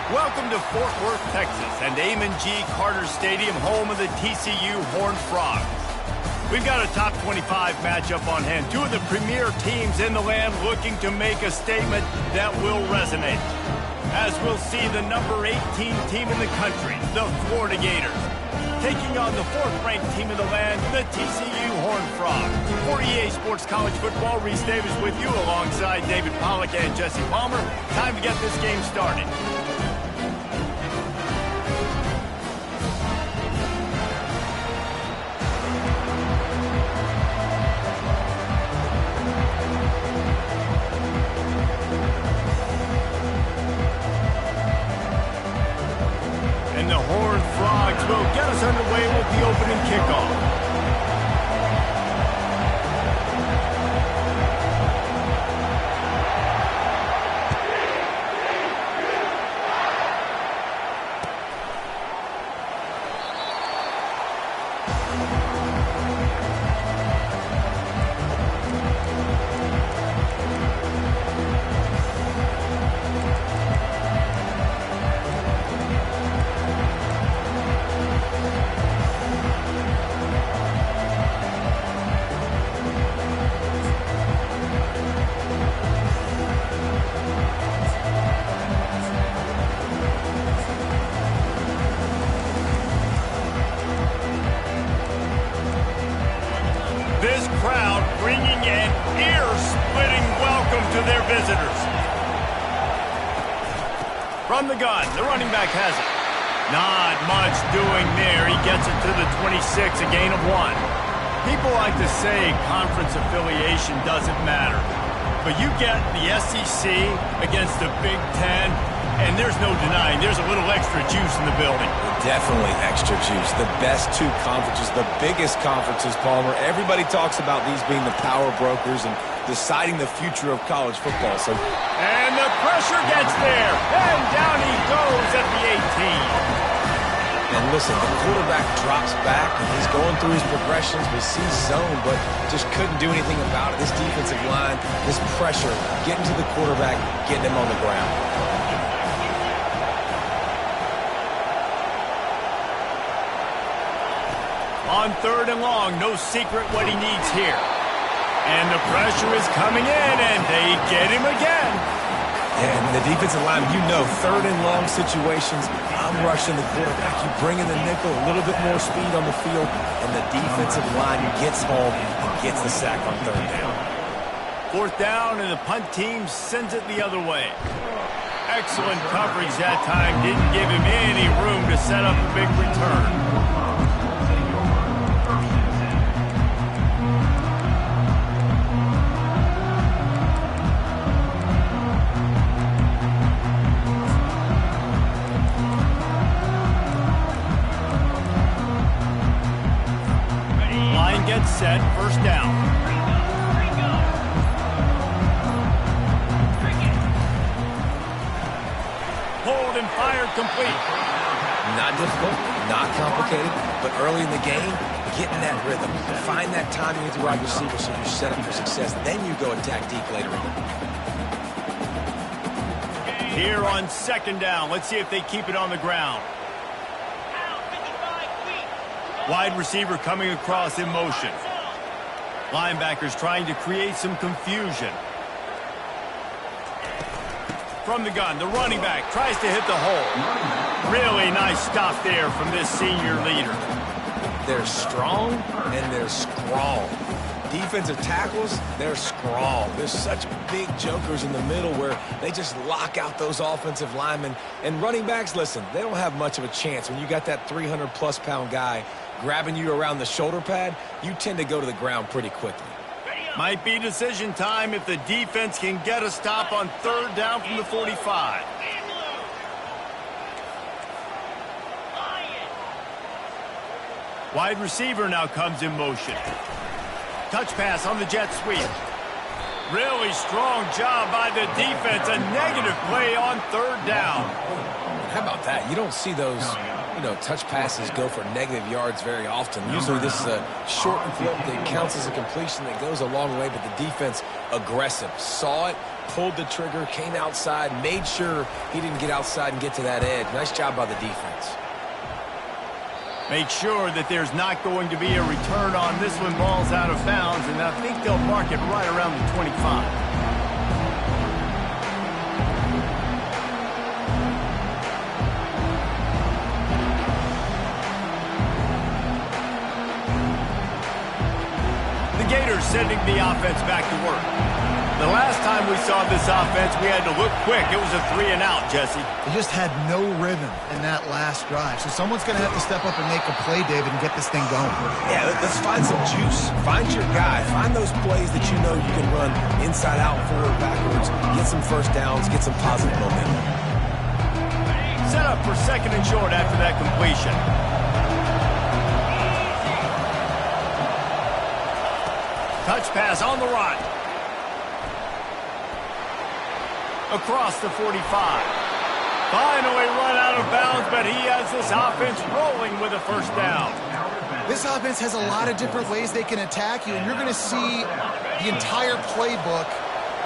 Welcome to Fort Worth, Texas, and Amon G. Carter Stadium, home of the TCU Horned Frogs. We've got a top 25 matchup on hand. Two of the premier teams in the land looking to make a statement that will resonate. As we'll see the number 18 team in the country, the Florida Gators, taking on the fourth-ranked team in the land, the TCU Horned Frogs. For EA Sports College Football, Reese Davis with you alongside David Pollack and Jesse Palmer. Time to get this game started. And the Horned Frogs will get us underway with the opening kickoff. This crowd bringing an ear-splitting welcome to their visitors. From the gun, the running back has it. Not much doing there. He gets it to the 26, a gain of 1. People like to say conference affiliation doesn't matter. But you get the SEC against the Big Ten, and there's no denying there's a little extra juice in the building. Definitely extra juice. The best two conferences, the biggest conferences, Palmer. Everybody talks about these being the power brokers and deciding the future of college football. And the pressure gets there, and down he goes at the 18. And listen, the quarterback drops back, and he's going through his progressions. We see zone, but just couldn't do anything about it. This defensive line, this pressure, getting to the quarterback, getting him on the ground. On 3rd and long, no secret what he needs here. And the pressure is coming in, and they get him again. And the defensive line, you know, 3rd and long situations, I'm rushing the quarterback. You bring in the nickel, a little bit more speed on the field, and the defensive line gets home and gets the sack on 3rd down. 4th down, and the punt team sends it the other way. Excellent coverage that time. Didn't give him any room to set up a big return. Gets set, 1st down. Hold and fired complete. Not difficult, not complicated, but early in the game, get in that rhythm. Find that timing with your wide receiver so you're set up for success. Then you go attack deep later in. Here on 2nd down, let's see if they keep it on the ground. Wide receiver coming across in motion. Linebackers trying to create some confusion. From the gun, the running back tries to hit the hole. Really nice stop there from this senior leader. They're strong and they're scrawl. Defensive tackles, they're scrawl. There's such big jokers in the middle where they just lock out those offensive linemen. And running backs, listen, they don't have much of a chance. When you got that 300-plus pound guy grabbing you around the shoulder pad, you tend to go to the ground pretty quickly. Might be decision time if the defense can get a stop on 3rd down from the 45. Wide receiver now comes in motion. Touch pass on the jet sweep. Really strong job by the defense. A negative play on 3rd down. How about that? You don't see those you know, touch passes go for negative yards very often. Usually this is a short flip that counts as a completion that goes a long way, but the defense aggressive. Saw it, pulled the trigger, came outside, made sure he didn't get outside and get to that edge. Nice job by the defense. Make sure that there's not going to be a return on this when ball's out of bounds, and I think they'll mark it right around the 25. Gators sending the offense back to work. The last time we saw this offense, we had to look quick. It was a 3-and-out, Jesse. They just had no rhythm in that last drive. So someone's going to have to step up and make a play, David, and get this thing going. Yeah, let's find some juice. Find your guy. Find those plays that you know you can run inside out, forward, backwards, get some first downs, get some positive momentum. Set up for 2nd and short after that completion. Touch pass on the right. Across the 45. Finally run out of bounds, but he has this offense rolling with a first down. This offense has a lot of different ways they can attack you, and you're going to see the entire playbook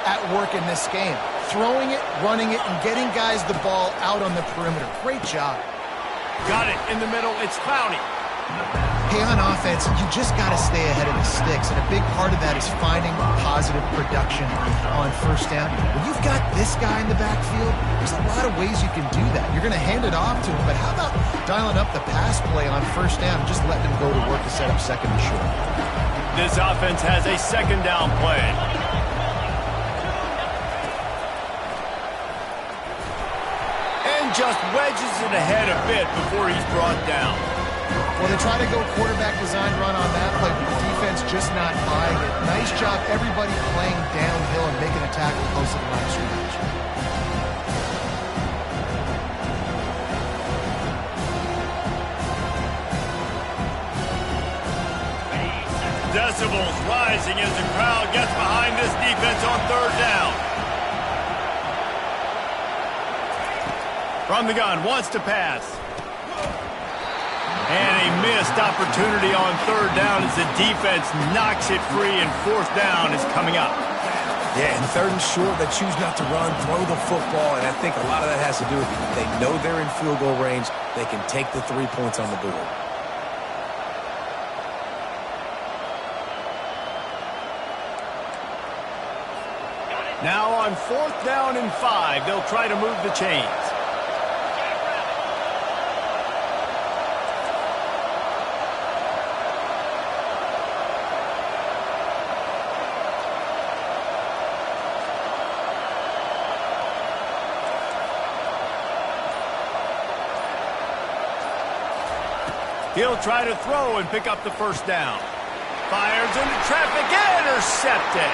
at work in this game. Throwing it, running it, and getting guys the ball out on the perimeter. Great job. Got it in the middle. It's Clowney. Hey, on offense, you just got to stay ahead of the sticks, and a big part of that is finding positive production on first down. When you've got this guy in the backfield, there's a lot of ways you can do that. You're going to hand it off to him, but how about dialing up the pass play on first down and just letting him go to work to set up 2nd and short? This offense has a 2nd down play. And just wedges it ahead a bit before he's brought down. Well, they try to go quarterback design run on that play, but the defense just not buying it. Nice job, everybody playing downhill and making a tackle close to the line of scrimmage. Decibels rising as the crowd gets behind this defense on 3rd down. From the gun, wants to pass. And a missed opportunity on 3rd down as the defense knocks it free, and 4th down is coming up. Yeah, and 3rd and short, they choose not to run, throw the football, and I think a lot of that has to do with it. They know they're in field goal range. They can take the 3 points on the board. Now on 4th down and 5, they'll try to move the chains. He'll try to throw and pick up the first down. Fires into traffic, intercepted.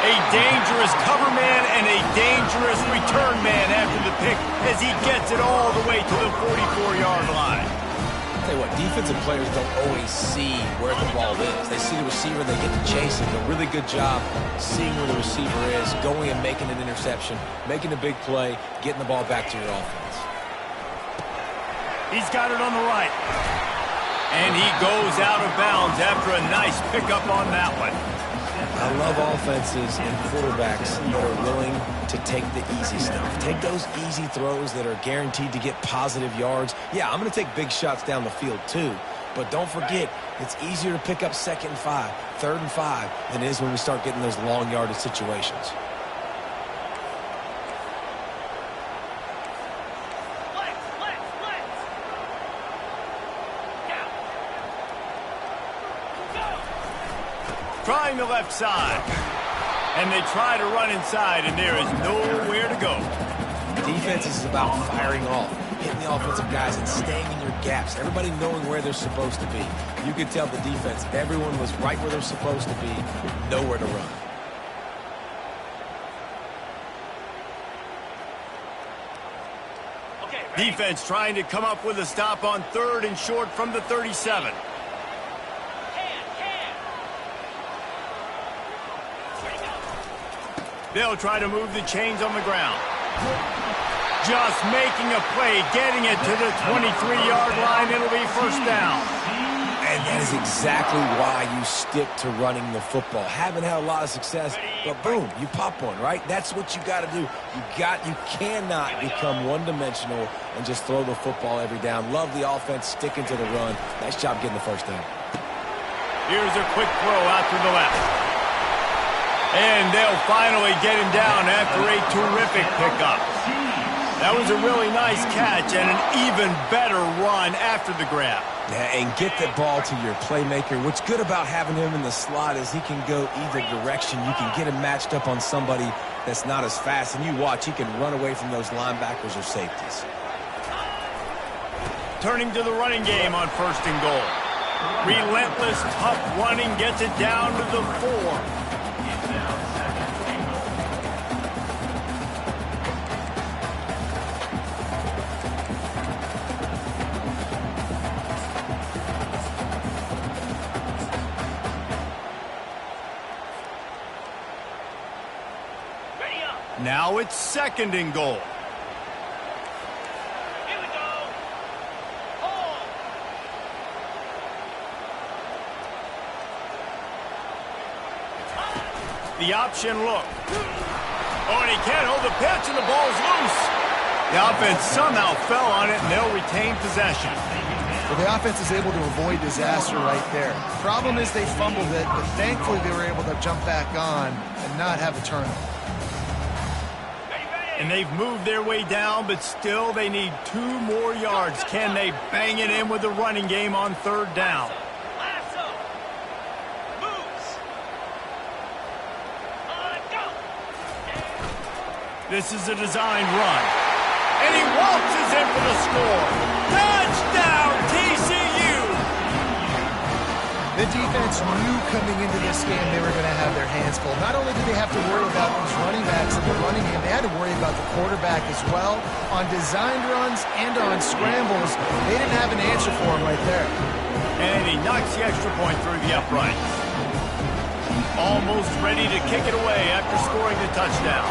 A dangerous cover man and a dangerous return man after the pick as he gets it all the way to the 44-yard line. I'll tell you what, defensive players don't always see where the ball is. They see the receiver, they get to chase it. A really good job seeing where the receiver is, going and making an interception, making a big play, getting the ball back to your offense. He's got it on the right. And he goes out of bounds after a nice pickup on that one. I love offenses and quarterbacks that are willing to take the easy stuff. Take those easy throws that are guaranteed to get positive yards. Yeah, I'm going to take big shots down the field too. But don't forget, it's easier to pick up 2nd and 5, 3rd and 5 than it is when we start getting those long yardage situations. Trying the left side. And they try to run inside, and there is nowhere to go. Defense is about firing off, hitting the offensive guys, and staying in your gaps. Everybody knowing where they're supposed to be. You could tell the defense, everyone was right where they're supposed to be, nowhere to run. Defense trying to come up with a stop on 3rd and short from the 37. They'll try to move the chains on the ground. just making a play, getting it to the 23-yard line. It'll be first down. And that is exactly why you stick to running the football. Haven't had a lot of success, but boom, you pop one, right? That's what you got to do. You cannot become one-dimensional and just throw the football every down. Love the offense, sticking to the run. Nice job getting the first down. Here's a quick throw out to the left. And they'll finally get him down after a terrific pickup. That was a really nice catch and an even better run after the grab. Yeah, and get the ball to your playmaker. What's good about having him in the slot is he can go either direction. You can get him matched up on somebody that's not as fast, and you watch, he can run away from those linebackers or safeties. Turning to the running game on first and goal. Relentless, tough running gets it down to the 4. Now it's second and goal. Here we go. Hold. The option look. Oh, and he can't hold the pitch, and the ball's loose. The offense somehow fell on it, and they'll retain possession. Well, the offense is able to avoid disaster right there. Problem is they fumbled it, but thankfully they were able to jump back on and not have a turnover. And they've moved their way down, but still they need 2 more yards. Can they bang it in with the running game on third down? Lasso. Moves. Go. This is a designed run. And he waltzes in for the score. Touchdown, TCU! The defense knew coming into this game they were going to have their hands full. Not only did they have to worry about these running backs in the running game, they had to worry about the quarterback as well. On designed runs and on scrambles, they didn't have an answer for him right there. And he knocks the extra point through the uprights. Almost ready to kick it away after scoring the touchdown.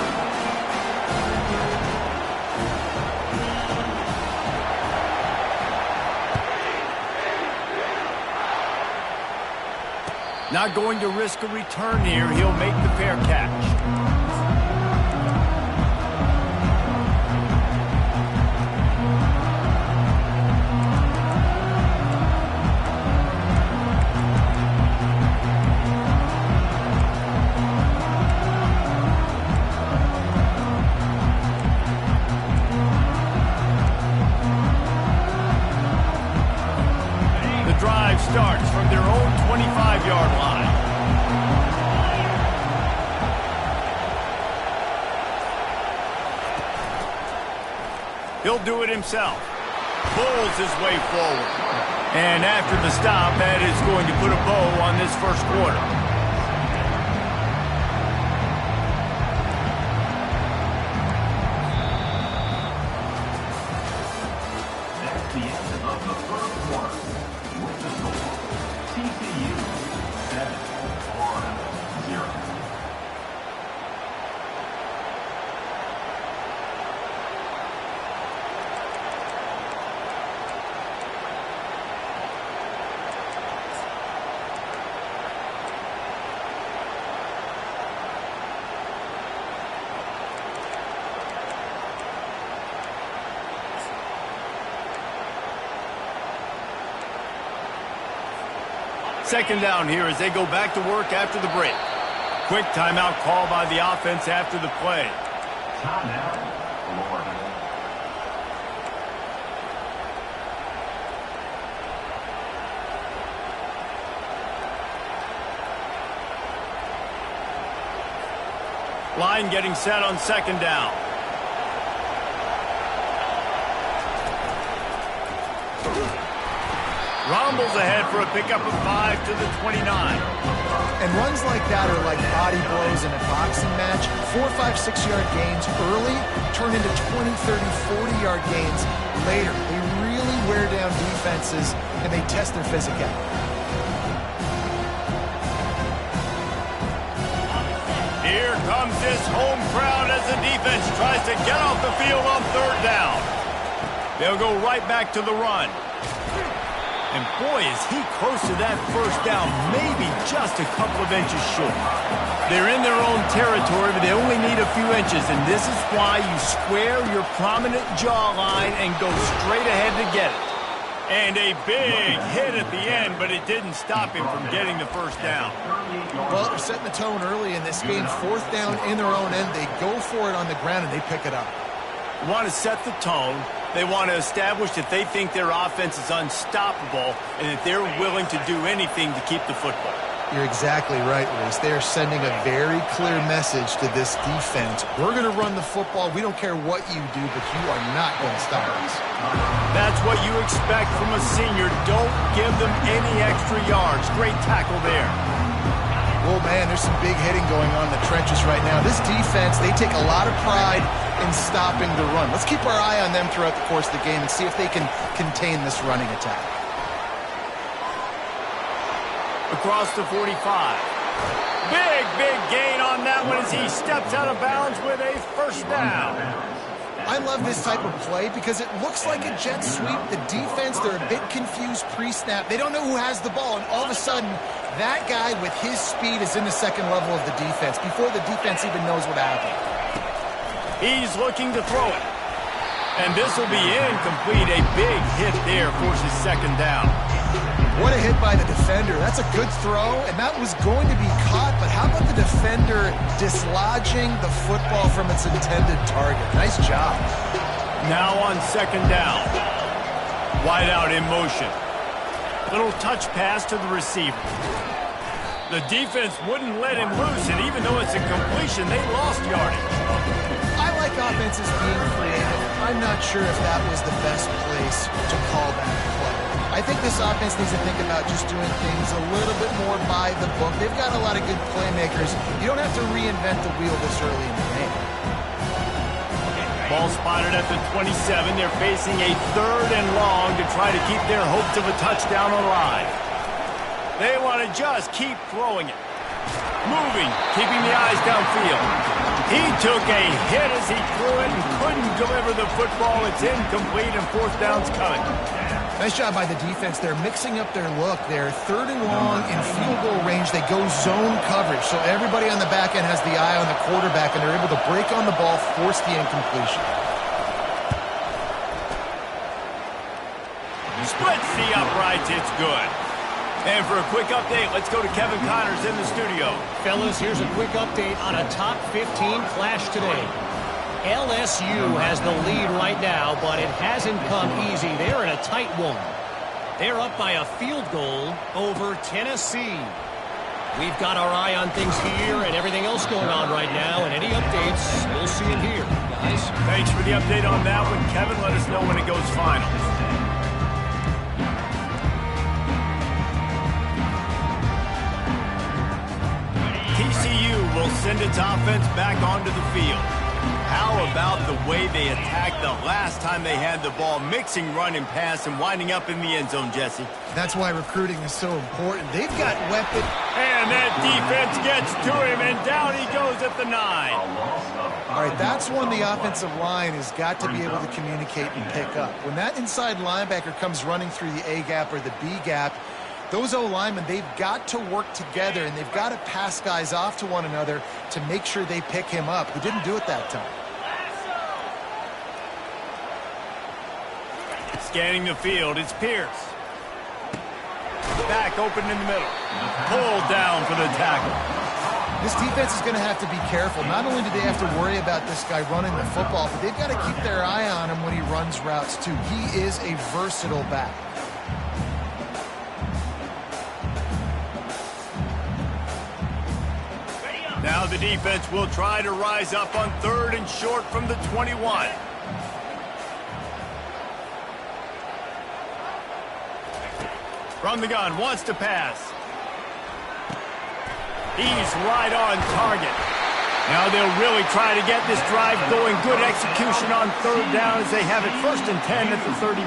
Not going to risk a return here. He'll make the fair catch. The drive starts from their own 25-yard line. He'll do it himself. Pulls his way forward. And after the stop, that is going to put a bow on this first quarter. That's the end of the first quarter. With the score, TCU 7, Florida 0. Second down here as they go back to work after the break. Quick timeout call by the offense after the play. Timeout, Florida. Line getting set on second down. Rumbles ahead for a pickup of 5 to the 29. And runs like that are like body blows in a boxing match. 4, 5, 6-yard gains early turn into 20, 30, 40-yard gains later. They really wear down defenses, and they test their physicality. Here comes comes this home crowd as the defense tries to get off the field on third down. They'll go right back to the run. And boy, is he close to that first down, maybe just a couple of inches short. They're in their own territory, but they only need a few inches, and this is why you square your prominent jawline and go straight ahead to get it. And a big hit at the end, but it didn't stop him from getting the first down. Well, they're setting the tone early in this game. Fourth down in their own end. They go for it on the ground, and they pick it up. You want to set the tone. They want to establish that they think their offense is unstoppable and that they're willing to do anything to keep the football. You're exactly right, Luis. They are sending a very clear message to this defense. We're going to run the football. We don't care what you do, but you are not going to stop us. That's what you expect from a senior. Don't give them any extra yards. Great tackle there. Oh, man, there's some big hitting going on in the trenches right now. This defense, they take a lot of pride in stopping the run. Let's keep our eye on them throughout the course of the game and see if they can contain this running attack. Across the 45. Big gain on that one as he steps out of bounds with a first down. I love this type of play because it looks like a jet sweep. The defense, they're a bit confused pre-snap. They don't know who has the ball, and all of a sudden, that guy with his speed is in the second level of the defense before the defense even knows what happened. He's looking to throw it. And this will be incomplete. A big hit there forces second down. What a hit by the defender. That's a good throw, and that was going to be caught, but how about the defender dislodging the football from its intended target? Nice job. Now on second down. Wide out in motion. Little touch pass to the receiver. The defense wouldn't let him loose, and even though it's a completion, they lost yardage. I like offenses being creative. I'm not sure if that was the best place to call that play. I think this offense needs to think about just doing things a little bit more by the book. They've got a lot of good playmakers. You don't have to reinvent the wheel this early in the game. Ball spotted at the 27. They're facing a third and long to try to keep their hopes of a touchdown alive. They want to just keep throwing it. Moving, keeping the eyes downfield. He took a hit as he threw it and couldn't deliver the football. It's incomplete and fourth down's coming. Nice job by the defense. They're mixing up their look. They're third and long in field goal range. They go zone coverage. So everybody on the back end has the eye on the quarterback, and they're able to break on the ball, force the incompletion. Splits the uprights. It's good. And for a quick update, let's go to Kevin Connors in the studio. Fellas, here's a quick update on a top 15 clash today. LSU has the lead right now, but it hasn't come easy. They're in a tight one. They're up by a field goal over Tennessee. We've got our eye on things here and everything else going on right now, and any updates, we'll see it here, guys. Thanks for the update on that one, Kevin. Let us know when it goes final. TCU will send its offense back onto the field. How about the way they attacked the last time they had the ball, mixing run and pass and winding up in the end zone, Jesse? That's why recruiting is so important. They've got weapons. And that defense gets to him, and down he goes at the 9. All right, that's when the offensive line has got to be able to communicate and pick up. When that inside linebacker comes running through the A gap or the B gap, those O-linemen, they've got to work together, and they've got to pass guys off to one another to make sure they pick him up. They didn't do it that time. Scanning the field, it's Pierce. Back open in the middle. Pulled down for the tackle. This defense is going to have to be careful. Not only do they have to worry about this guy running the football, but they've got to keep their eye on him when he runs routes, too. He is a versatile back. Now the defense will try to rise up on third and short from the 21. From the gun, wants to pass. He's right on target. Now they'll really try to get this drive going. Good execution on third down as they have it 1st and 10 at the 31.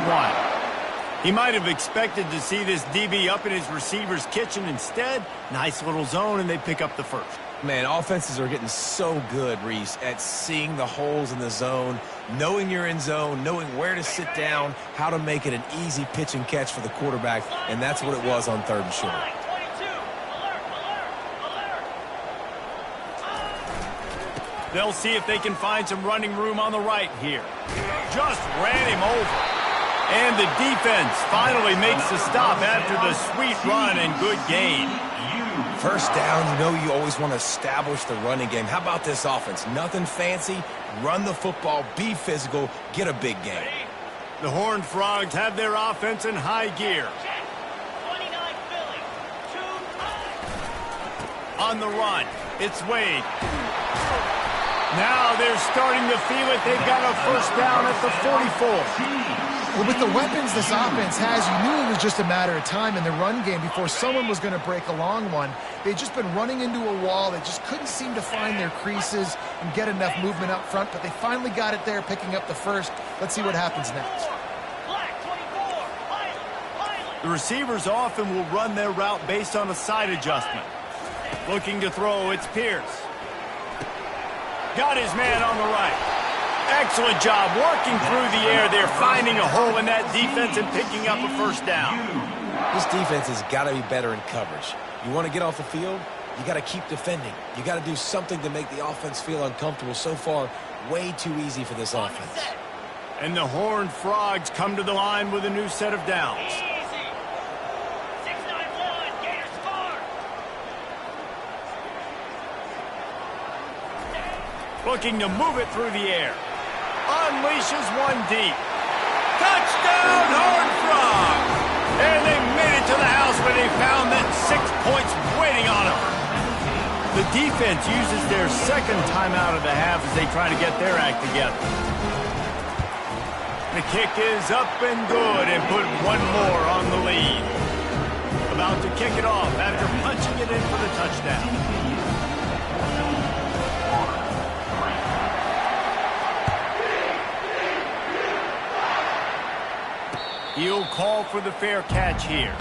He might have expected to see this DB up in his receiver's kitchen. Instead, nice little zone, and they pick up the first. Man, offenses are getting so good, Reese, at seeing the holes in the zone, knowing you're in zone, knowing where to sit down, how to make it an easy pitch and catch for the quarterback, and that's what it was on 3rd and short. They'll see if they can find some running room on the right here. Just ran him over. And the defense finally makes the stop after the sweet run and good gain. First down, you know you always want to establish the running game. How about this offense? Nothing fancy. Run the football, be physical, get a big gain. The Horned Frogs have their offense in high gear. 29 Philly. 2 On the run, it's Wade. Now they're starting to feel it. They've got a first down at the 44. Well, with the weapons this offense has, you knew it was just a matter of time in the run game before someone was going to break a long one. They'd just been running into a wall. They just couldn't seem to find their creases and get enough movement up front, but they finally got it there, picking up the first. Let's see what happens next. The receivers often will run their route based on a side adjustment. Looking to throw, it's Pierce. Got his man on the right. Excellent job working through the air. They're finding a hole in that defense and picking up a first down. This defense has got to be better in coverage. You want to get off the field, you got to keep defending. You got to do something to make the offense feel uncomfortable. So far, way too easy for this offense. And the Horned Frogs come to the line with a new set of downs. Easy. 6-9-1. Gators score. Looking to move it through the air. Unleashes one deep. Touchdown, Horned Frogs! And they made it to the house where they found that 6 points waiting on them. The defense uses their second timeout of the half as they try to get their act together. The kick is up and good and put one more on the lead. About to kick it off after punching it in for the touchdown. He'll call for the fair catch here.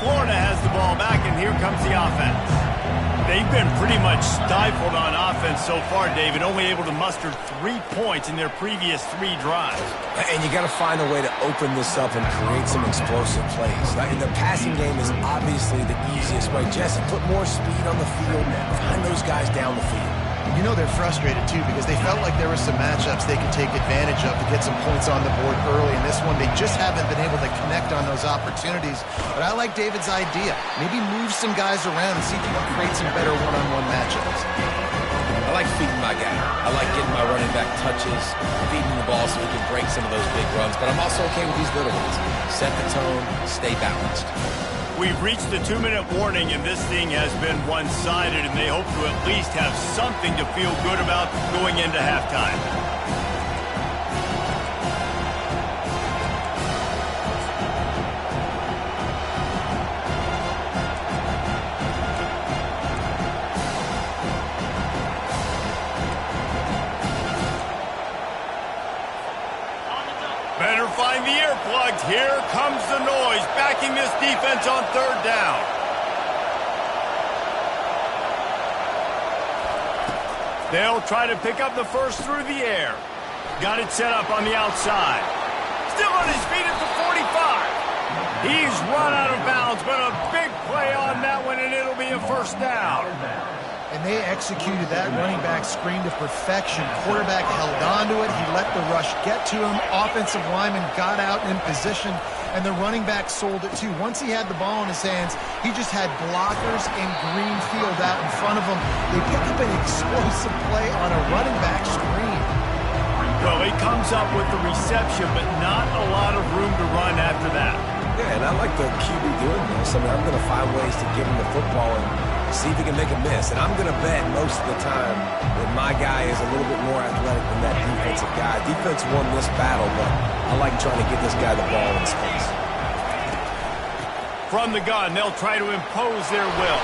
Florida has the ball back, and here comes the offense. They've been pretty much stifled on offense so far, David, only able to muster 3 points in their previous 3 drives. And you got to find a way to open this up and create some explosive plays. And the passing game is obviously the easiest way. Jesse, put more speed on the field, find those guys down the field. You know they're frustrated, too, because they felt like there were some matchups they could take advantage of to get some points on the board early. In this one, they just haven't been able to connect on those opportunities. But I like David's idea. Maybe move some guys around and see if you can create some better one-on-one matchups. I like feeding my guy. I like getting my running back touches, feeding the ball so he can break some of those big runs. But I'm also okay with these little ones. Set the tone, stay balanced. We've reached the 2-minute warning, and this thing has been one-sided, and they hope to at least have something to feel good about going into halftime. Better find the earplugs. Here comes the noise, backing this defense on 3rd down. They'll try to pick up the first through the air. Got it set up on the outside. Still on his feet at the 45. He's run out of bounds, but a big play on that one, and it'll be a first down. And they executed that running back screen to perfection. Quarterback held on to it. He let the rush get to him. Offensive lineman got out in position, and the running back sold it too. Once he had the ball in his hands, he just had blockers and green field out in front of him. They pick up an explosive play on a running back screen. Well, he comes up with the reception, but not a lot of room to run after that. Yeah, and I like the QB doing this. I mean, I'm going to find ways to give him the football and see if he can make a miss. And I'm going to bet most of the time that my guy is a little bit more athletic than that defensive guy. Defense won this battle, but I like trying to get this guy the ball in space. From the gun, they'll try to impose their will.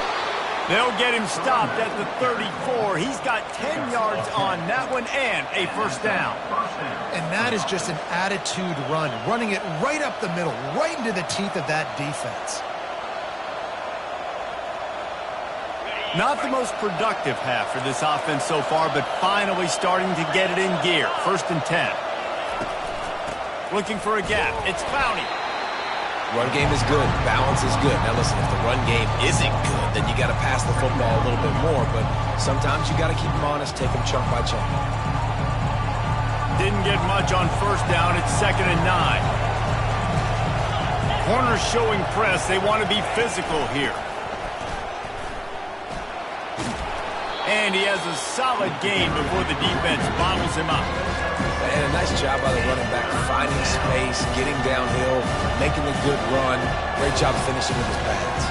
They'll get him stopped at the 34. He's got 10 yards on that one and a first down. And that is just an attitude run, running it right up the middle, right into the teeth of that defense. Not the most productive half for this offense so far, but finally starting to get it in gear. 1st and 10. Looking for a gap. It's Clowney. Run game is good. Balance is good. Now listen, if the run game isn't good, then you got to pass the football a little bit more. But sometimes you got to keep them honest, take them chunk by chunk. Didn't get much on 1st down. It's 2nd and 9. Corners showing press. They want to be physical here. And he has a solid gain before the defense bottles him up. And a nice job by the running back, finding space, getting downhill, making a good run. Great job finishing with his pads.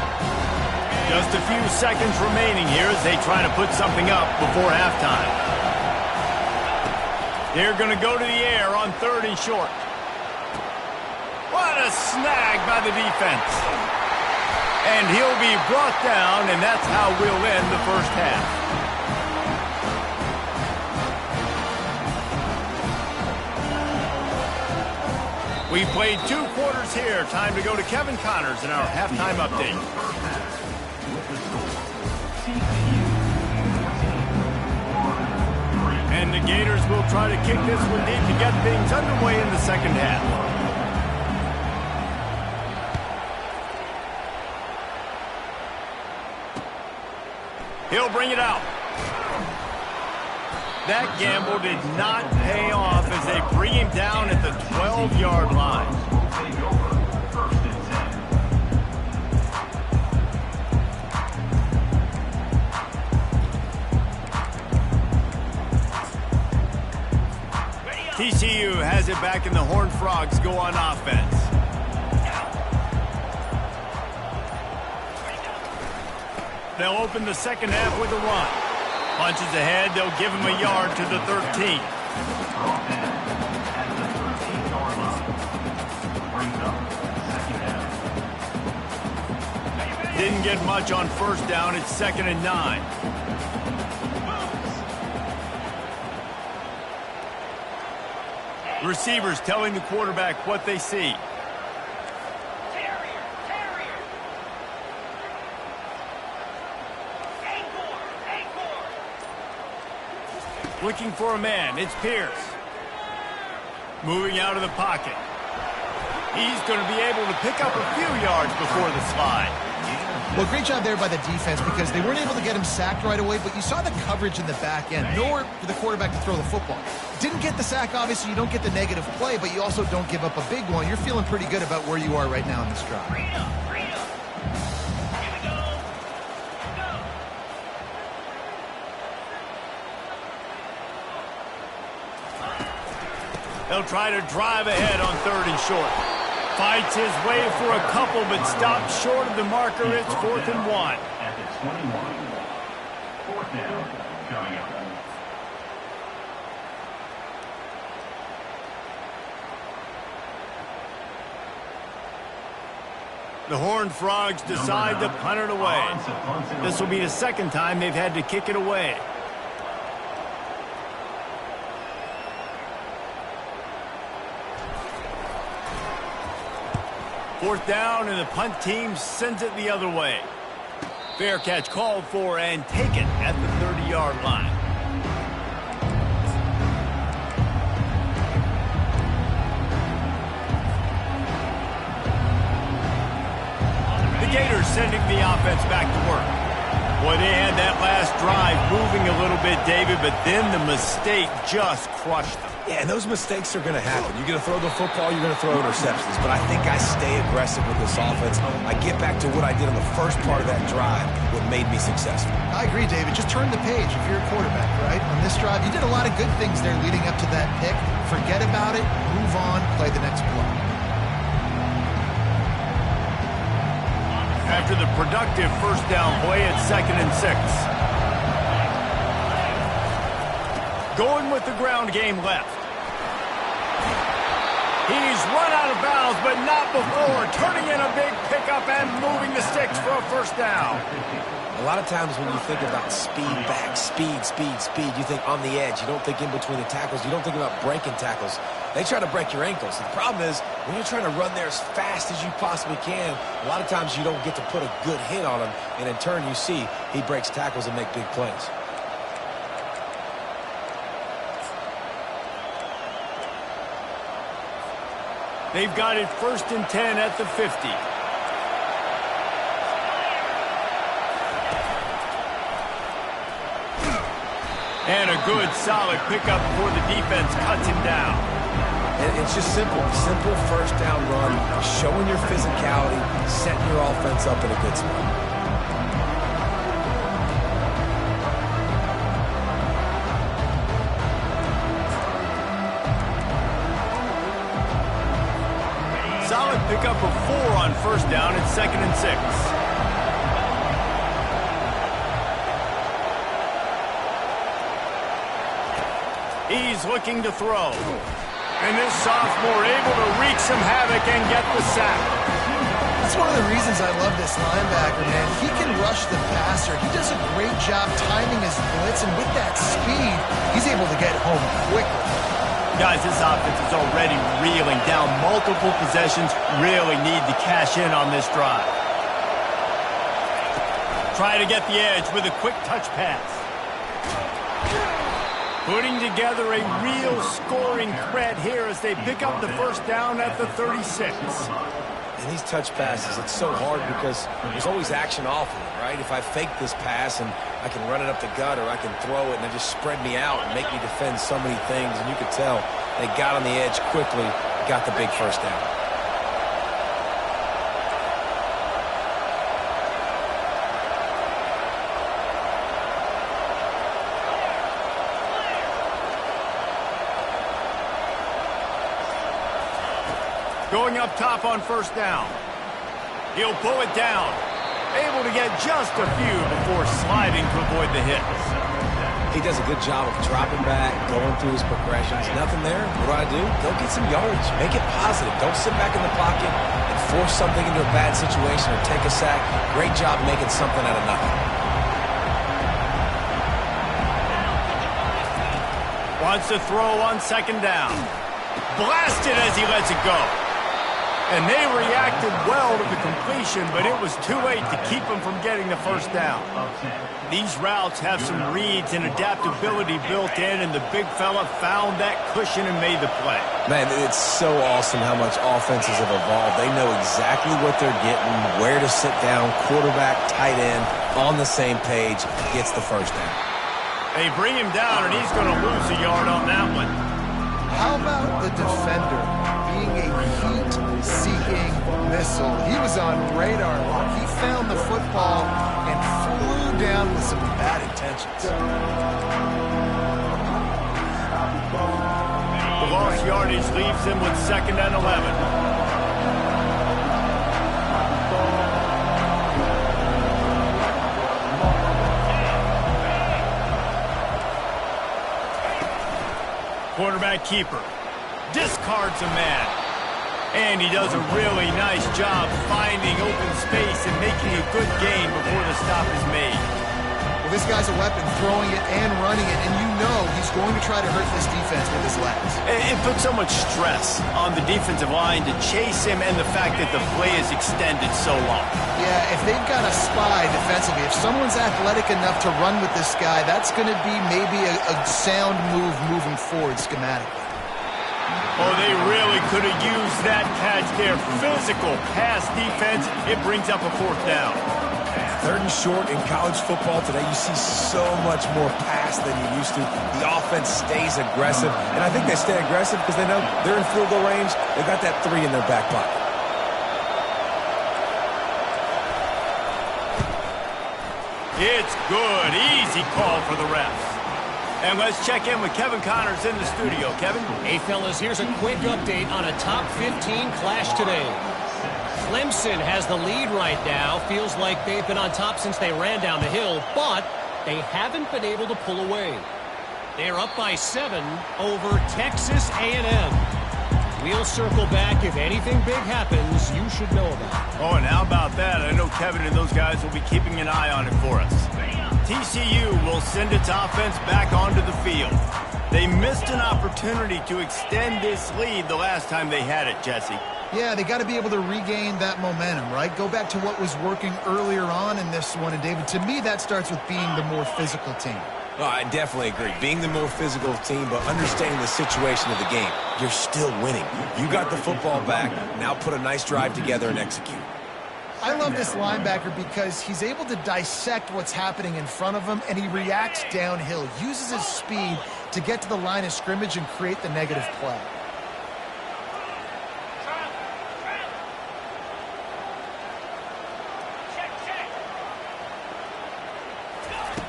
Just a few seconds remaining here as they try to put something up before halftime. They're going to go to the air on 3rd and short. What a snag by the defense. And he'll be brought down, and that's how we'll end the first half. We played 2 quarters here. Time to go to Kevin Connors in our halftime update. And the Gators will try to kick this one deep to get things underway in the second half. He'll bring it out. That gamble did not pay off as they bring him down at the 12-yard line. TCU has it back and the Horned Frogs go on offense. They'll open the second half with a run. Punches ahead, they'll give him a yard to the 13. Didn't get much on 1st down, it's 2nd and 9. Receivers telling the quarterback what they see. Looking for a man, it's Pierce. Moving out of the pocket. He's going to be able to pick up a few yards before the slide. Well, great job there by the defense because they weren't able to get him sacked right away, but you saw the coverage in the back end. Nowhere for the quarterback to throw the football. Didn't get the sack, obviously. You don't get the negative play, but you also don't give up a big one. You're feeling pretty good about where you are right now in this drive. They'll try to drive ahead on 3rd and short. Fights his way for a couple, but stops short of the marker. It's 4th and 1. At the 21. 4th down coming up. The Horned Frogs decide to punt it away. This will be the 2nd time they've had to kick it away. Fourth down, and the punt team sends it the other way. Fair catch called for and taken at the 30-yard line. The Gators sending the offense back to work. Boy, they had that last drive moving a little bit, David, but then the mistake just crushed them. Yeah, and those mistakes are going to happen. You're going to throw the football, you're going to throw interceptions. But I think I stay aggressive with this offense. I get back to what I did on the first part of that drive, what made me successful. I agree, David. Just turn the page if you're a quarterback, right? On this drive, you did a lot of good things there leading up to that pick. Forget about it, move on, play the next play. after the productive first down play at 2nd and 6. Going with the ground game left. He's run out of bounds, but not before turning in a big pickup and moving the sticks for a first down. A lot of times when you think about speed back, speed, you think on the edge. You don't think in between the tackles. You don't think about breaking tackles. They try to break your ankles. The problem is when you're trying to run there as fast as you possibly can, a lot of times you don't get to put a good hit on him, and in turn you see he breaks tackles and make big plays. They've got it 1st and 10 at the 50. And a good, solid pickup before the defense cuts him down. And it's just simple first down run, showing your physicality, setting your offense up in a good spot. Solid pickup of 4 on first down at 2nd and 6. He's looking to throw. And this sophomore able to wreak some havoc and get the sack. That's one of the reasons I love this linebacker, man. He can rush the passer. He does a great job timing his blitz, and with that speed, he's able to get home quickly. Guys, this offense is already reeling down multiple possessions. Really need to cash in on this drive. Try to get the edge with a quick touch pass. Putting together a real scoring threat here as they pick up the first down at the 36. And these touch passes, it's so hard because there's always action off of it, right? If I fake this pass and I can run it up the gut or I can throw it and it just spread me out and make me defend so many things. And you could tell they got on the edge quickly, got the big first down. Going up top on first down. He'll pull it down. Able to get just a few before sliding to avoid the hits. He does a good job of dropping back, going through his progressions. Nothing there. What do? Go get some yards. Make it positive. Don't sit back in the pocket and force something into a bad situation or take a sack. Great job making something out of nothing. Wants to throw on second down. Blasted as he lets it go. And they reacted well to the completion, but it was too late to keep them from getting the first down. These routes have some reads and adaptability built in, and the big fella found that cushion and made the play. Man, it's so awesome how much offenses have evolved. They know exactly what they're getting, where to sit down, quarterback, tight end, on the same page, gets the first down. They bring him down, and he's going to lose a yard on that one. How about the defender being a heat-seeking missile? He was on radar lock. He found the football and flew down with some bad intentions. The lost yardage leaves him with 2nd and 11. Quarterback keeper discards a man. And he does a really nice job finding open space and making a good gain before the stop is made. Well, this guy's a weapon, throwing it and running it, and you know he's going to try to hurt this defense with his legs. It puts so much stress on the defensive line to chase him and the fact that the play is extended so long. Yeah, if they've got a spy defensively, if someone's athletic enough to run with this guy, that's going to be maybe a sound move moving forward schematically. Oh, they really could have used that catch there. Physical pass defense. It brings up a 4th down. 3rd and short in college football today. You see so much more pass than you used to. The offense stays aggressive, and I think they stay aggressive because they know they're in field goal range. They got that 3 in their back pocket. It's good. Easy call for the refs. And let's check in with Kevin Connors in the studio. Kevin? Hey, fellas, here's a quick update on a top 15 clash today. Clemson has the lead right now. Feels like they've been on top since they ran down the hill, but they haven't been able to pull away. They're up by 7 over Texas A&M. We'll circle back if anything big happens you should know about. Oh, and how about that? I know Kevin and those guys will be keeping an eye on it for us. TCU will send its offense back onto the field. They missed an opportunity to extend this lead the last time they had it, Jesse. Yeah, they got to be able to regain that momentum, right? Go back to what was working earlier on in this one. And, David, to me, that starts with being the more physical team. Oh, I definitely agree. Being the more physical team, but understanding the situation of the game. You're still winning. You got the football back. Now put a nice drive together and execute. I love this linebacker because he's able to dissect what's happening in front of him, and he reacts downhill, uses his speed to get to the line of scrimmage and create the negative play.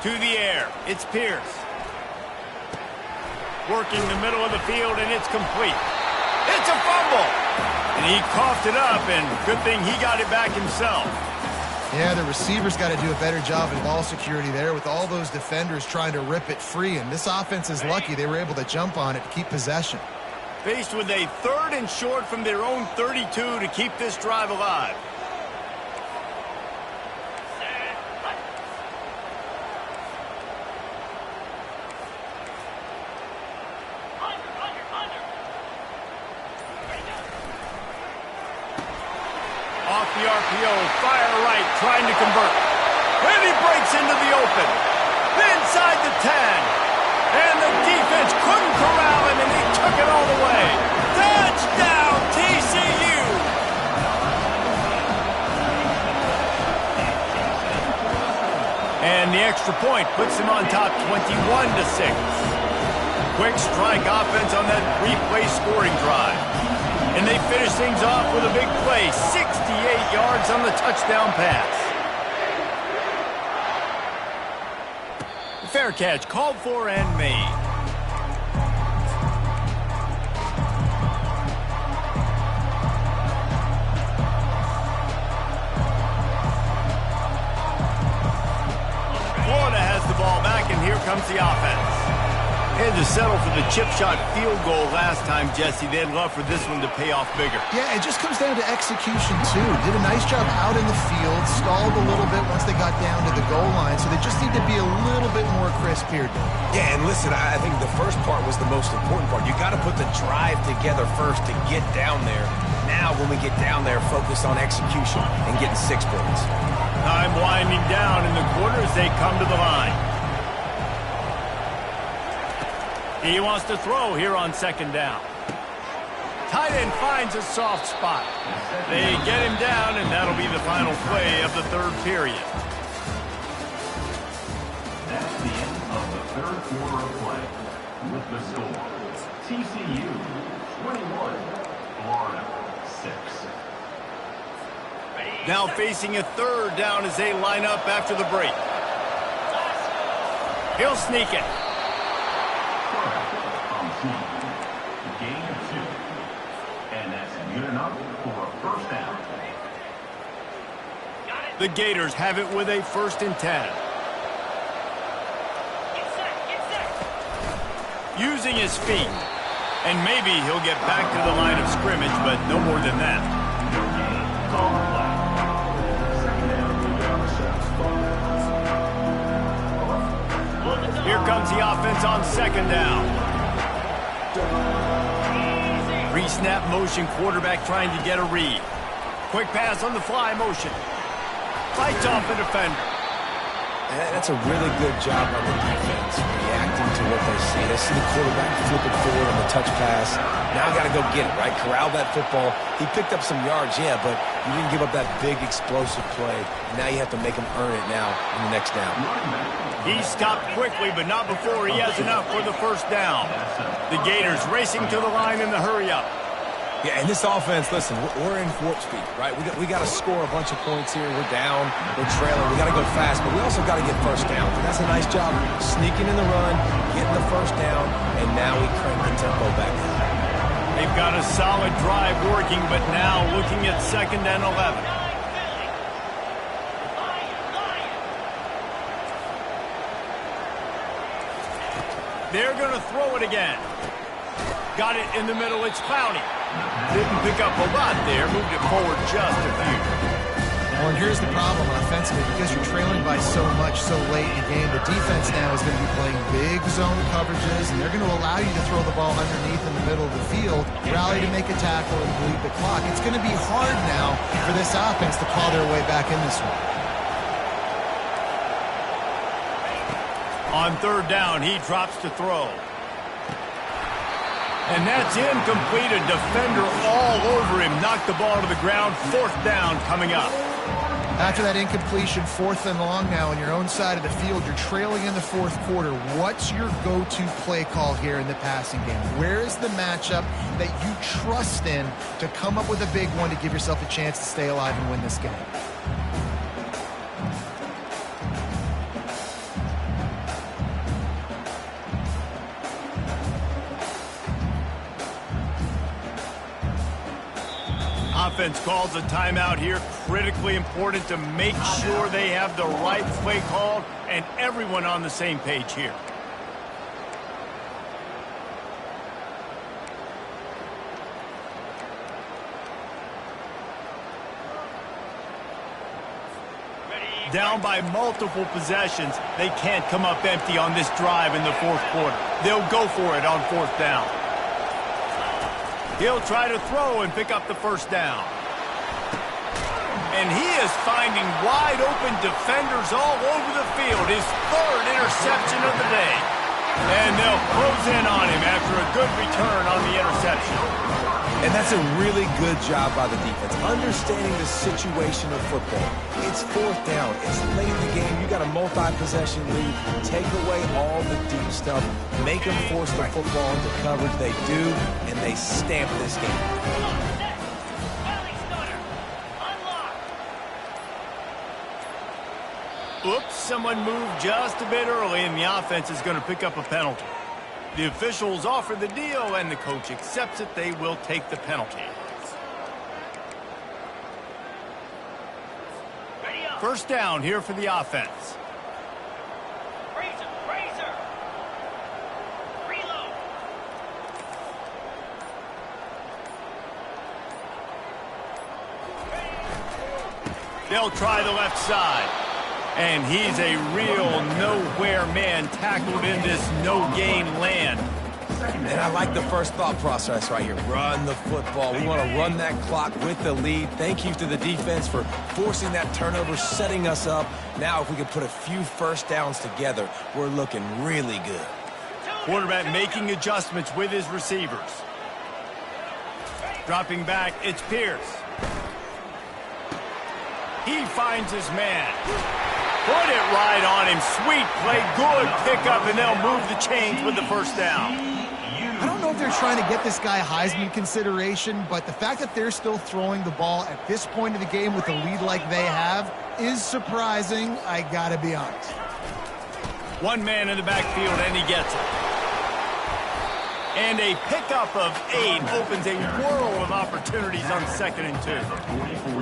To the air, it's Pierce. Working the middle of the field, and it's complete. It's a fumble! And he coughed it up, and good thing he got it back himself. Yeah, the receiver's got to do a better job of ball security there with all those defenders trying to rip it free, and this offense is lucky they were able to jump on it to keep possession. Faced with a 3rd and short from their own 32 to keep this drive alive. Off the RPO, fire right, trying to convert. And he breaks into the open. Inside the 10. And the defense couldn't corral him, and he took it all the way. Touchdown, TCU! And the extra point puts him on top 21-6. Quick strike offense on that 3-play scoring drive. And they finish things off with a big play, 68 yards on the touchdown pass. Fair catch, called for and made. Florida has the ball back, and here comes the offense. Had to settle for the chip shot field goal last time, Jesse. They'd love for this one to pay off bigger. Yeah, it just comes down to execution, too. Did a nice job out in the field, stalled a little bit once they got down to the goal line, so they just need to be a little bit more crisp here, Dave. Yeah, and listen, I think the first part was the most important part. You got to put the drive together first to get down there. Now, when we get down there, focus on execution and getting 6 points. Time winding down in the quarter as they come to the line. He wants to throw here on 2nd down. Tight end finds a soft spot. They get him down, and that'll be the final play of the 3rd period. That's the end of the 3rd quarter of play. With the score, TCU 21, Florida 6. Now facing a 3rd down as they line up after the break. He'll sneak it. Gain of 2. And that's good enough for a 1st down. The Gators have it with a 1st and 10. Using his feet. And maybe he'll get back to the line of scrimmage, but no more than that. No gain. Call the flag. 2nd down. Here comes the offense on 2nd down. Pre-snap motion, quarterback trying to get a read. Quick pass on the fly motion. Fights off the defender. That's a really good job on the defense, reacting to what they see. They see the quarterback flip it forward on the touch pass. Now got to go get it, right? Corral that football. He picked up some yards, yeah, but you didn't give up that big explosive play. Now you have to make him earn it now in the next down. He stopped quickly, but not before he has enough for the 1st down. The Gators racing to the line in the hurry-up. Yeah, and this offense, listen, we're in warp speed, right? We got to score a bunch of points here. We're down, we're trailing. We got to go fast, but we also got to get 1st down. That's a nice job sneaking in the run, getting the 1st down, and now we crank the tempo back down. They've got a solid drive working, but now looking at 2nd and 11. They're going to throw it again. Got it in the middle. It's Clowney. Didn't pick up a lot there. Moved it forward just a few. Well, and here's the problem offensively. Because you're trailing by so much so late in the game, the defense now is going to be playing big zone coverages, and they're going to allow you to throw the ball underneath in the middle of the field, rally to make a tackle, and bleed the clock. It's going to be hard now for this offense to claw their way back in this one. On 3rd down, he drops to throw. And that's incomplete. A defender all over him. Knocked the ball to the ground. 4th down coming up. After that incompletion, 4th and long now on your own side of the field, you're trailing in the 4th quarter. What's your go-to play call here in the passing game? Where is the matchup that you trust in to come up with a big one to give yourself a chance to stay alive and win this game? Offense calls a timeout here. Critically important to make sure they have the right play called and everyone on the same page here. Down by multiple possessions. They can't come up empty on this drive in the 4th quarter. They'll go for it on 4th down. He'll try to throw and pick up the 1st down. And he is finding wide open defenders all over the field. His 3rd interception of the day. And they'll close in on him after a good return on the interception. And that's a really good job by the defense, understanding the situation of football. It's 4th down. It's late in the game. You got a multi-possession lead. Take away all the deep stuff. Make them force the football into coverage. They do, and they stamp this game. Oops, someone moved just a bit early, and the offense is going to pick up a penalty. The officials offer the deal, and the coach accepts it. They will take the penalty. 1st down here for the offense. Razor. Reload. They'll try the left side. And he's a real nowhere man tackled in this no-gain land. And I like the first thought process right here. Run the football. We want to run that clock with the lead. Thank you to the defense for forcing that turnover, setting us up. Now if we could put a few 1st downs together, we're looking really good. Quarterback making adjustments with his receivers. Dropping back, it's Pierce. He finds his man. Put it right on him. Sweet play. Good pickup, and they'll move the chains with the 1st down. I don't know if they're trying to get this guy Heisman consideration, but the fact that they're still throwing the ball at this point of the game with a lead like they have is surprising, I gotta be honest. 1 man in the backfield, and he gets it. And a pickup of 8 opens a world of opportunities on 2nd and 2.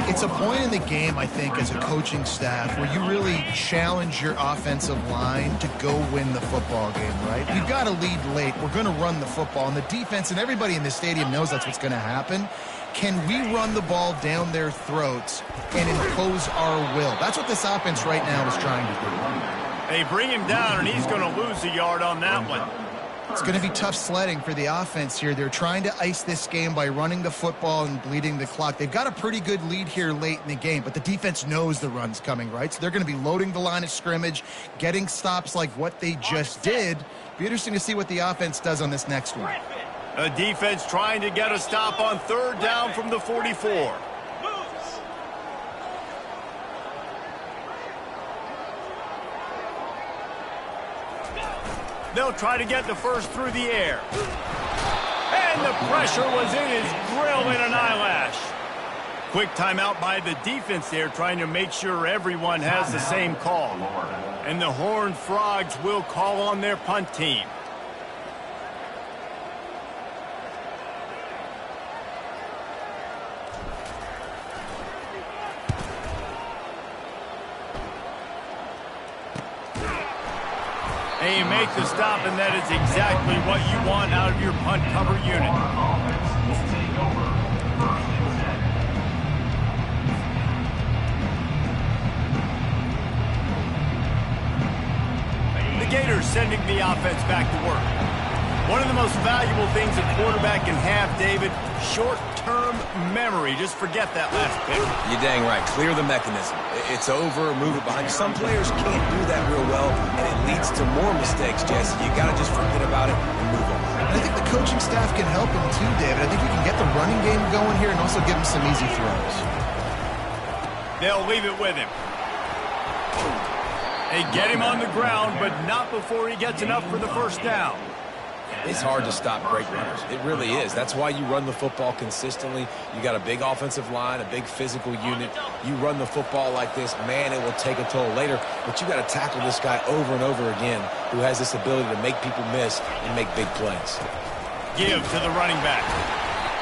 It's a point in the game, I think, as a coaching staff where you really challenge your offensive line to go win the football game, right? You've got to lead late. We're going to run the football. And the defense and everybody in the stadium knows that's what's going to happen. Can we run the ball down their throats and impose our will? That's what this offense right now is trying to do. They bring him down, and he's going to lose a yard on that one. It's going to be tough sledding for the offense here. They're trying to ice this game by running the football and bleeding the clock. They've got a pretty good lead here late in the game, but the defense knows the run's coming, right? So they're going to be loading the line of scrimmage, getting stops like what they just did. Be interesting to see what the offense does on this next one. A defense trying to get a stop on 3rd down from the 44. They'll try to get the 1st through the air. And the pressure was in his grill in an eyelash. Quick timeout by the defense there, trying to make sure everyone has the same call. And the Horned Frogs will call on their punt team. They make the stop, and that is exactly what you want out of your punt cover unit. Offense will take over 1st and 10. The Gators sending the offense back to work. One of the most valuable things a quarterback can have, David, short-term memory. Just forget that last pick. You're dang right. Clear the mechanism. It's over, move it behind you. Some players can't do that real well, and it leads to more mistakes, Jesse. You got to just forget about it and move on. And I think the coaching staff can help him too, David. I think you can get the running game going here and also give him some easy throws. They'll leave it with him. They get him on the ground, but not before he gets enough for the first down. It's hard to stop great runners. It really is. That's why you run the football consistently. You got a big offensive line, a big physical unit. You run the football like this, man, it will take a toll later. But you got to tackle this guy over and over again who has this ability to make people miss and make big plays. Give to the running back.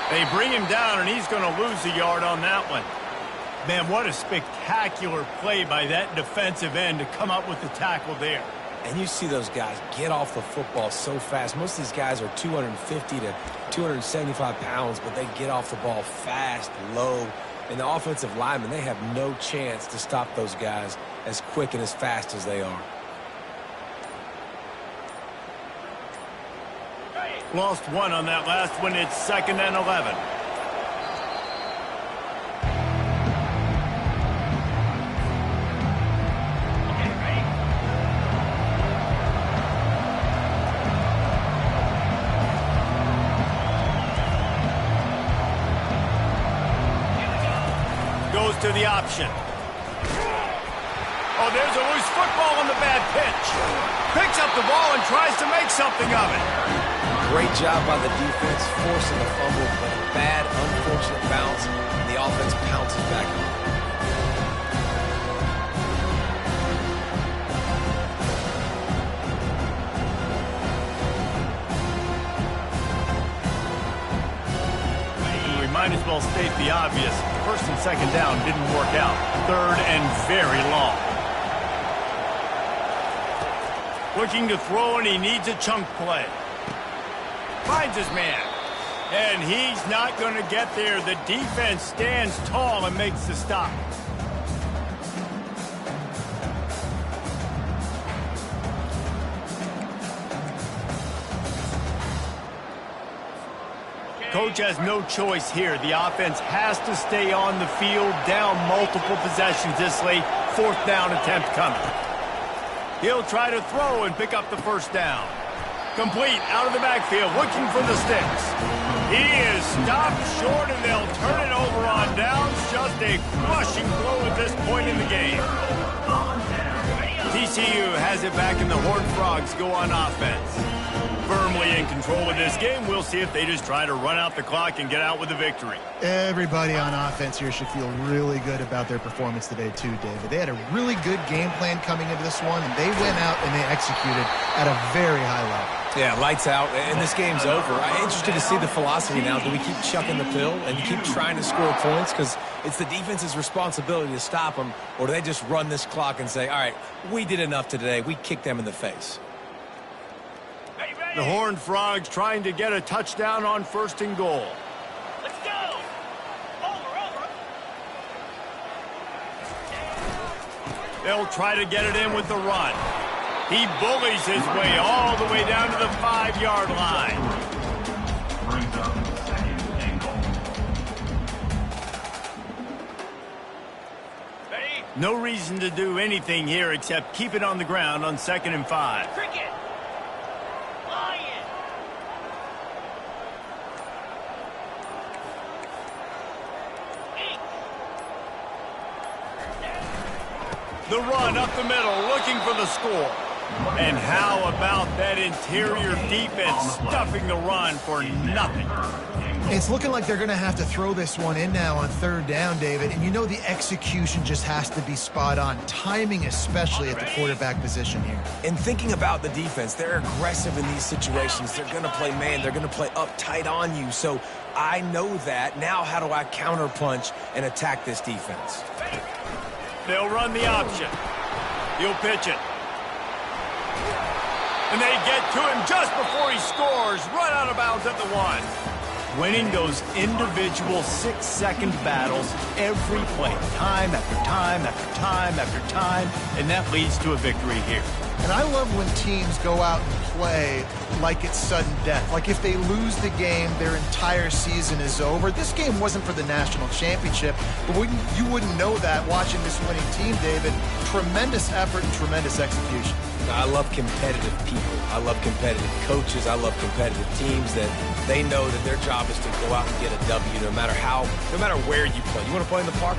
They bring him down, and he's going to lose a yard on that one. Man, what a spectacular play by that defensive end to come up with the tackle there. And you see those guys get off the football so fast. Most of these guys are 250 to 275 pounds, but they get off the ball fast, low. And the offensive linemen, they have no chance to stop those guys as quick and as fast as they are. Lost one on that last one. It's 2nd and 11. Goes to the option. Oh, there's a loose football on the bad pitch. Picks up the ball and tries to make something of it. Great job by the defense, forcing the fumble, but a bad, unfortunate bounce, and the offense pounces back on it. Might as well state the obvious. 1st and 2nd down didn't work out. 3rd and very long. Looking to throw, and he needs a chunk play. Finds his man. And he's not going to get there. The defense stands tall and makes the stop. Coach has no choice here. The offense has to stay on the field, down multiple possessions this late. 4th down attempt coming. He'll try to throw and pick up the first down. Complete out of the backfield, looking for the sticks. He is stopped short, and they'll turn it over on downs. Just a crushing blow at this point in the game. TCU has it back, and the Horned Frogs go on offense. Firmly in control of this game. We'll see if they just try to run out the clock and get out with a victory. Everybody on offense here should feel really good about their performance today too, David. They had a really good game plan coming into this one, and they went out and they executed at a very high level. Yeah, lights out, and this game's over. I'm interested to see the philosophy now. Do we keep chucking the pill and keep trying to score points because it's the defense's responsibility to stop them, or do they just run this clock and say, all right, we did enough today. We kicked them in the face. The Horned Frogs trying to get a touchdown on 1st and goal. Let's go. Over. They'll try to get it in with the run. He bullies his way all the way down to the 5-yard line. Brings up 2nd and goal. Ready? No reason to do anything here except keep it on the ground on 2nd and 5. Cricket. Lion. The run up the middle, looking for the score. And how about that interior defense stuffing the run for nothing? It's looking like they're going to have to throw this one in now on 3rd down, David. And you know the execution just has to be spot on. Timing especially at the quarterback position here. And thinking about the defense, they're aggressive in these situations. They're going to play man. They're going to play up tight on you. So I know that. Now how do I counterpunch and attack this defense? They'll run the option. He'll pitch it. And they get to him just before he scores, right out of bounds at the 1. Winning those individual 6-second battles every play, time after time after time after time, and that leads to a victory here. And I love when teams go out and play like it's sudden death. Like if they lose the game, their entire season is over. This game wasn't for the national championship, but you wouldn't know that watching this winning team, David. Tremendous effort and tremendous execution. I love competitive people. I love competitive coaches. I love competitive teams that they know that their job is to go out and get a W no matter where you play. You want to play in the park?